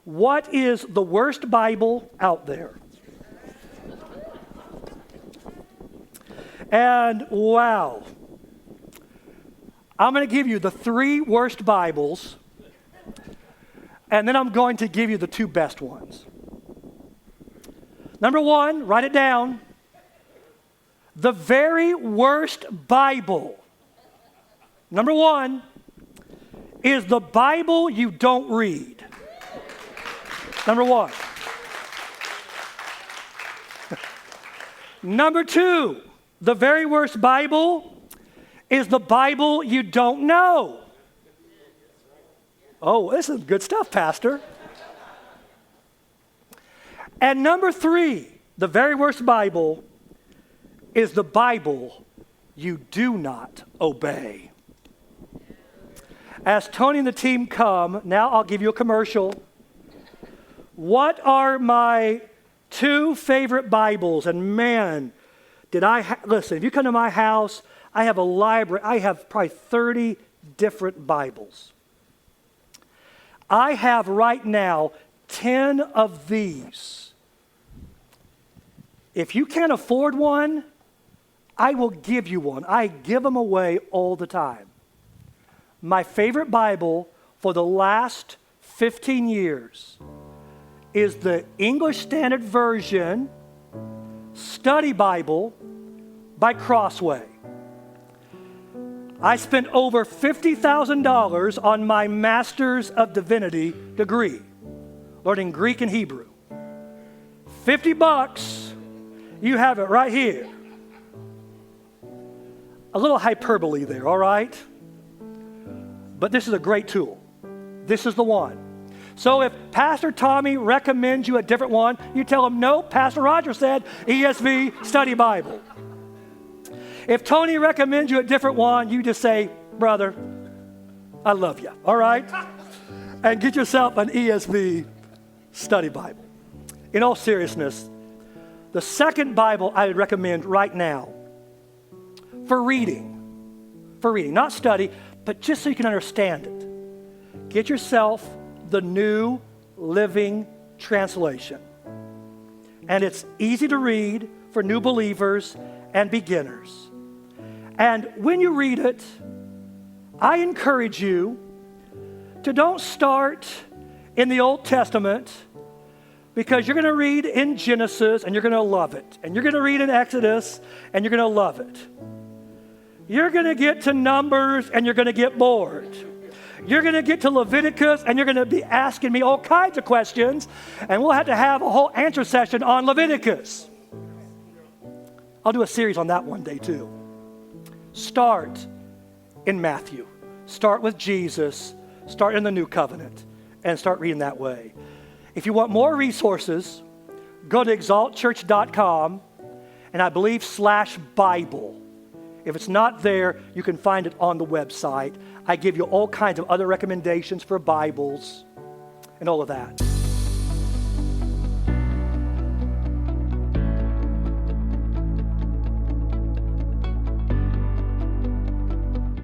what is the worst Bible out there? And wow, I'm going to give you the 3 worst Bibles, and then I'm going to give you the 2 best ones. Number 1, write it down. The very worst Bible, number 1, is the Bible you don't read. Number 1. Number 2, the very worst Bible is the Bible you don't know. Oh, this is good stuff, Pastor. And number 3, the very worst Bible is the Bible you do not obey. As Tony and the team come, now I'll give you a commercial. What are my 2 favorite Bibles? And man, listen, if you come to my house, I have a library. I have probably 30 different Bibles. I have right now 10 of these. If you can't afford one, I will give you one. I give them away all the time. My favorite Bible for the last 15 years is the English Standard Version Study Bible by Crossway. I spent over $50,000 on my Master's of Divinity degree, learning Greek and Hebrew. $50, you have it right here. A little hyperbole there, all right? But this is a great tool. This is the one. So if Pastor Tommy recommends you a different one, you tell him, no, Pastor Roger said ESV Study Bible. If Tony recommends you a different one, you just say, brother, I love you, all right? And get yourself an ESV Study Bible. In all seriousness, the second Bible I would recommend right now for reading, not study, but just so you can understand it, get yourself the New Living Translation. And it's easy to read for new believers and beginners. And when you read it, I encourage you to don't start in the Old Testament, because you're going to read in Genesis and you're going to love it. And you're going to read in Exodus and you're going to love it. You're going to get to Numbers and you're going to get bored. You're going to get to Leviticus and you're going to be asking me all kinds of questions, and we'll have to have a whole answer session on Leviticus. I'll do a series on that one day too. Start in Matthew. Start with Jesus. Start in the New Covenant and start reading that way. If you want more resources, go to exaltchurch.com and I believe /Bible. If it's not there, you can find it on the website. I give you all kinds of other recommendations for Bibles and all of that.